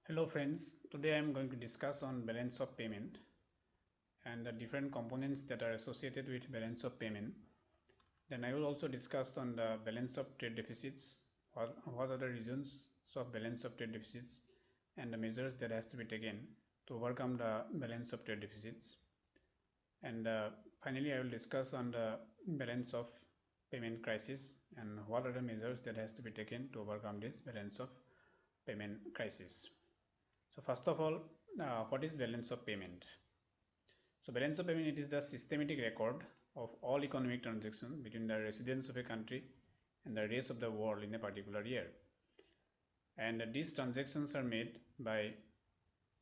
Hello friends, today I am going to discuss on balance of payment and the different components that are associated with balance of payment. Then I will also discuss on the balance of trade deficits, what are the reasons of balance of trade deficits and the measures that has to be taken to overcome the balance of trade deficits. And finally I will discuss on the balance of payment crisis and what are the measures that has to be taken to overcome this balance of payment crisis. So first of all, what is balance of payment? So balance of payment, it is the systematic record of all economic transactions between the residents of a country and the rest of the world in a particular year. And these transactions are made by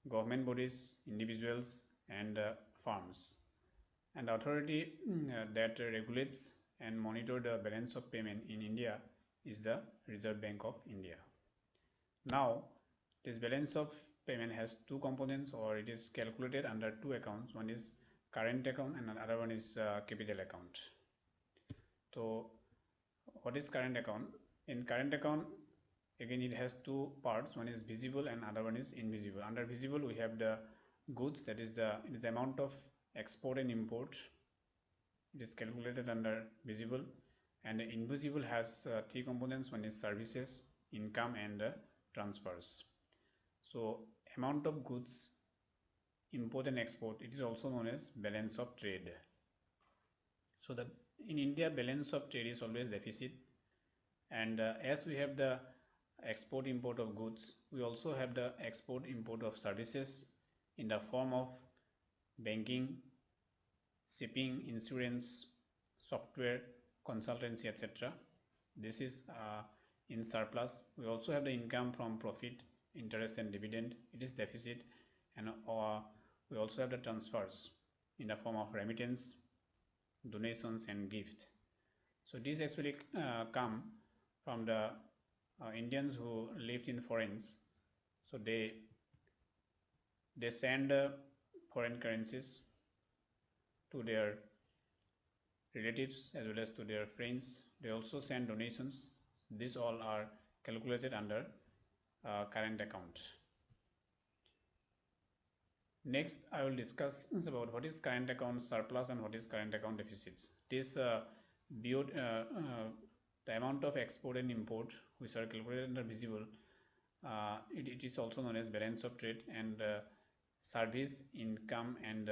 government bodies, individuals and firms. And the authority that regulates and monitor the balance of payment in India is the Reserve Bank of India. Now, this balance of payment has two components, or it is calculated under two accounts. One is current account and another one is capital account. So what is current account? In current account, again it has two parts. One is visible and other one is invisible. Under visible we have the goods, that is the amount of export and import. It is calculated under visible. And invisible has three components. One is services, income and transfers. So amount of goods, import and export, it is also known as balance of trade. So in India, balance of trade is always deficit, and as we have the export import of goods, we also have the export import of services in the form of banking, shipping, insurance, software, consultancy, etc. This is in surplus. We also have the income from profit, interest and dividend, it is deficit. And we also have the transfers in the form of remittance, donations and gift. So these actually come from the Indians who lived in foreigners. So they send foreign currencies to their relatives as well as to their friends. They also send donations. These all are calculated under current account. Next, I will discuss about what is current account surplus and what is current account deficits. This the amount of export and import which are calculated under visible, it is also known as balance of trade, and service, income and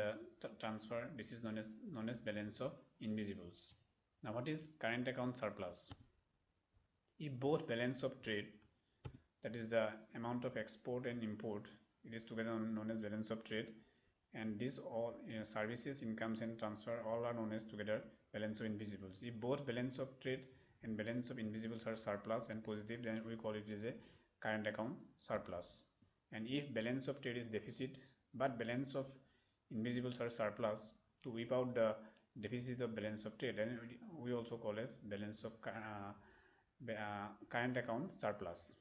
transfer, this is known as balance of invisibles. Now what is current account surplus? If both balance of trade, that is the amount of export and import, it is together known as balance of trade, and these all services, incomes and transfer all are known as together balance of invisibles. If both balance of trade and balance of invisibles are surplus and positive, then we call it as a current account surplus. And if balance of trade is deficit but balance of invisibles are surplus, to wipe out the deficit of balance of trade, then we also call as balance of current account surplus.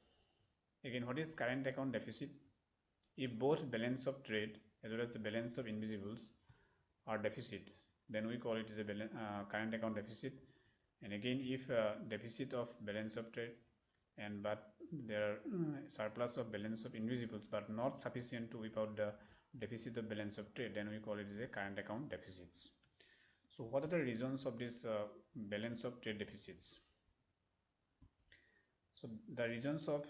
Again, what is current account deficit? If both balance of trade as well as the balance of invisibles are deficit, then we call it as a current account deficit. And again, if deficit of balance of trade and but there are surplus of balance of invisibles but not sufficient to wipe out the deficit of balance of trade, then we call it as a current account deficits. So what are the reasons of this balance of trade deficits? So the reasons of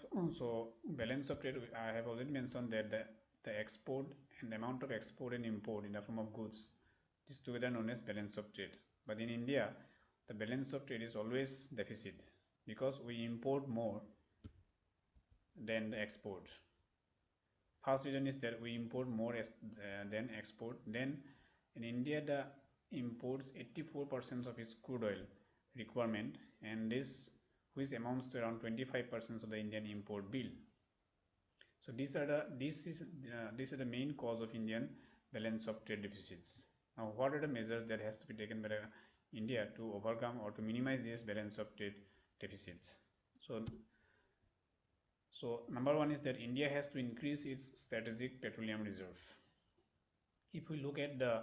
balance of trade, I have already mentioned that the export and the amount of export and import in the form of goods is together known as balance of trade. But in India, the balance of trade is always deficit because we import more than the export. First reason is that we import more than export. Then in India, the imports 84% of its crude oil requirement, and this which amounts to around 25% of the Indian import bill. So these are the main cause of Indian balance of trade deficits. Now what are the measures that has to be taken by India to overcome or to minimize this balance of trade deficits? So number one is that India has to increase its strategic petroleum reserve. If we look at the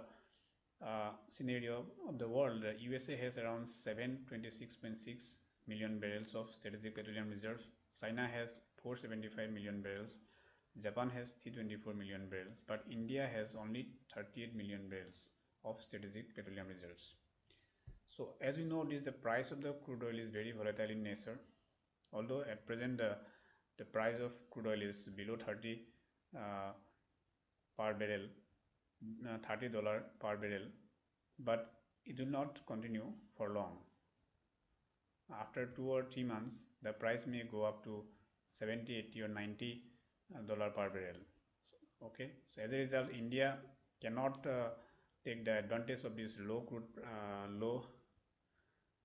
scenario of the world, the USA has around 726.6 million barrels of strategic petroleum reserve. China has 475 million barrels. Japan has 324 million barrels, but India has only 38 million barrels of strategic petroleum reserves. So as we know, the price of the crude oil is very volatile in nature. Although at present the price of crude oil is below 30 uh, per barrel, $30 per barrel, but it will not continue for long. After 2 or 3 months, the price may go up to 70, 80 or $90 per barrel. Okay, so as a result, India cannot take the advantage of this low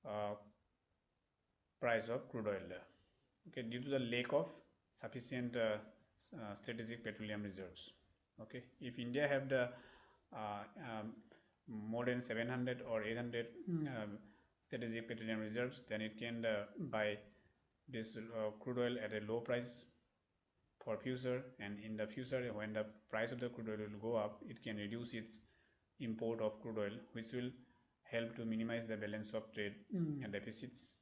uh, price of crude oil. Okay, due to the lack of sufficient strategic petroleum reserves. Okay, if India have the uh, um, more than 700 or 800 strategic petroleum reserves, then it can buy this crude oil at a low price for future, and in the future when the price of the crude oil will go up, it can reduce its import of crude oil, which will help to minimize the balance of trade deficits.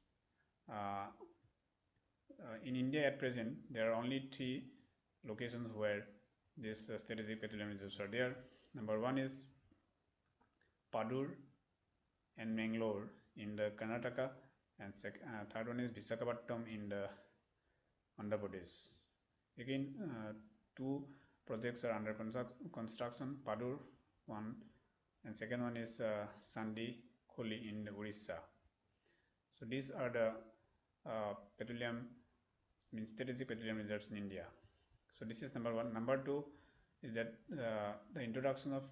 uh, in India at present, there are only 3 locations where these strategic petroleum reserves are there. Number one is Padur and Mangalore in the Karnataka, and third one is Visakhapatnam in the Andhra Pradesh. Again, 2 projects are under construction. Padur one, and second one is Sandi Kholi in Orissa. So these are the petroleum strategic petroleum reserves in India. So this is number one. Number two is that the introduction of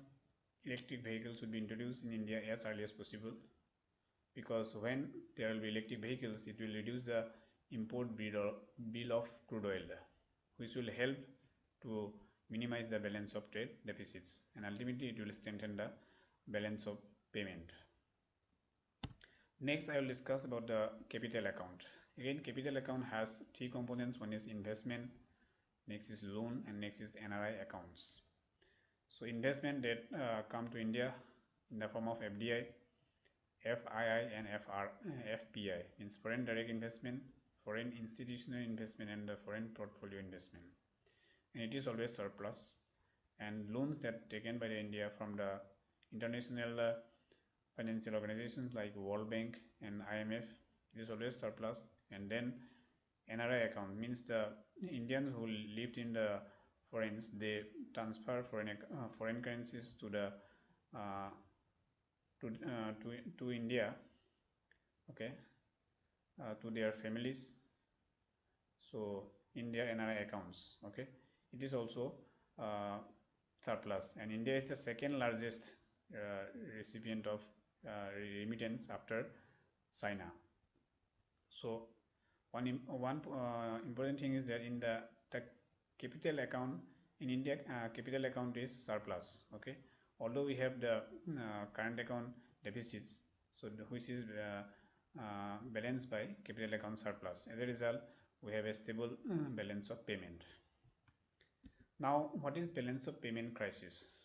electric vehicles should be introduced in India as early as possible, because when there will be electric vehicles, it will reduce the import bill of crude oil, which will help to minimize the balance of trade deficits, and ultimately it will strengthen the balance of payment. Next, I will discuss about the capital account. Again, capital account has 3 components. One is investment, next is loan, and next is NRI accounts. So investment that come to India in the form of FDI, FII, and FPI, means foreign direct investment, foreign institutional investment, and the foreign portfolio investment, and it is always surplus. And loans that taken by the India from the international financial organizations like World Bank and IMF, it is always surplus. And then NRI account means the Indians who lived in the foreigns, they transfer foreign currencies to the to India, okay, to their families. So in their NRI accounts, okay, it is also surplus, and India is the second largest recipient of remittance after China. So one important thing is that in the capital account in India, capital account is surplus. Okay, although we have the current account deficits, so which is balanced by capital account surplus. As a result, we have a stable balance of payment. Now, what is balance of payment crisis?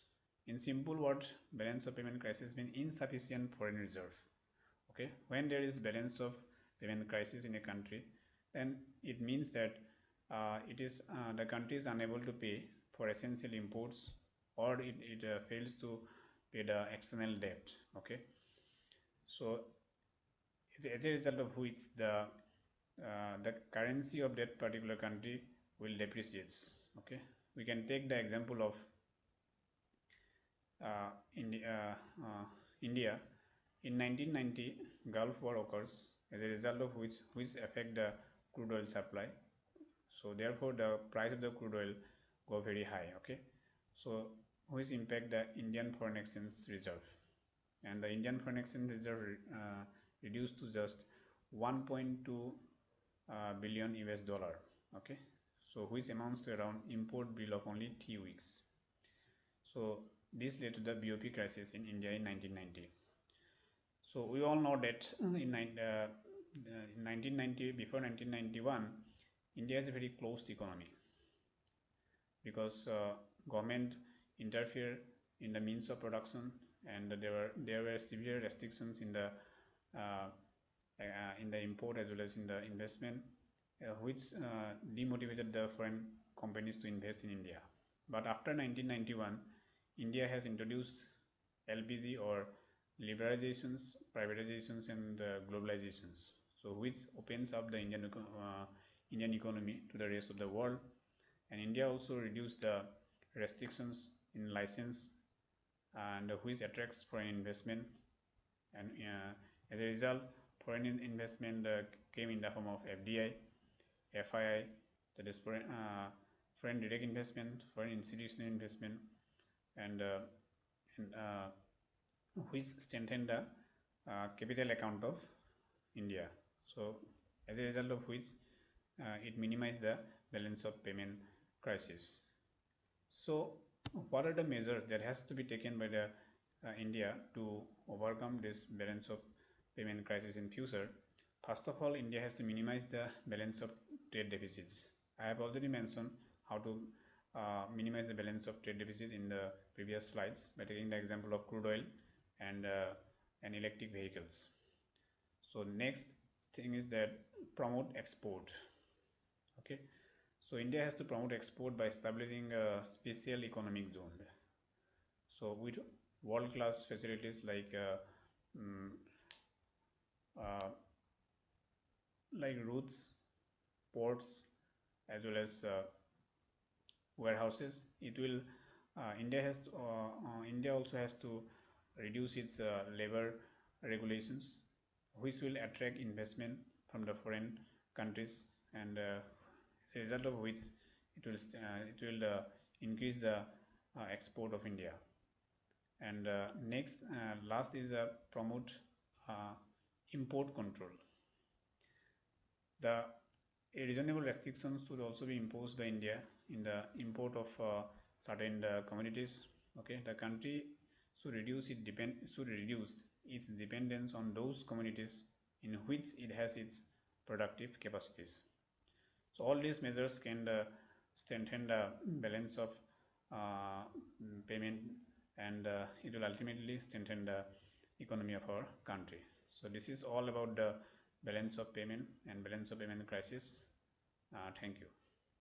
In simple words, balance of payment crisis means insufficient foreign reserve. Okay, when there is balance of payment crisis in a country, then it means that the country is unable to pay for essential imports, or it fails to pay the external debt. Okay, so as a result of which the currency of that particular country will depreciate. Okay, we can take the example of India. In 1990, Gulf War occurs, as a result of which affect the crude oil supply. So therefore, the price of the crude oil go very high. Okay, so which impact the Indian foreign exchange reserve, and the Indian foreign exchange reserve reduced to just 1.2 billion US dollar. Okay, so which amounts to around import bill of only 3 weeks. So this led to the BoP crisis in India in 1990. So we all know that in 1990, before 1991, India is a very closed economy, because government interfere in the means of production, and there were severe restrictions in the import as well as in the investment, which demotivated the foreign companies to invest in India. But after 1991, India has introduced LPG, or liberalizations, privatizations, and globalizations, so which opens up the Indian economy to the rest of the world. And India also reduced the restrictions in license, and which attracts foreign investment. And as a result, foreign investment came in the form of FDI, FII, that is foreign direct investment, foreign institutional investment, and which strengthened the capital account of India. So as a result of which it minimized the balance of payment crisis. So what are the measures that has to be taken by the India to overcome this balance of payment crisis in future? First of all, India has to minimize the balance of trade deficits. I have already mentioned how to minimize the balance of trade deficit in the previous slides by taking the example of crude oil and electric vehicles. So next thing is that promote export. Okay, so India has to promote export by establishing a special economic zone. So with world-class facilities like routes, ports, as well as warehouses, it will India also has to reduce its labor regulations, which will attract investment from the foreign countries, and as a result of which it will increase the export of India. And last is promote import control. The reasonable restrictions should also be imposed by India in the import of certain commodities. Okay, the country should reduce its dependence on those commodities in which it has its productive capacities. So all these measures can strengthen the balance of payment, and it will ultimately strengthen the economy of our country. So this is all about the balance of payment and balance of payment crisis. Thank you.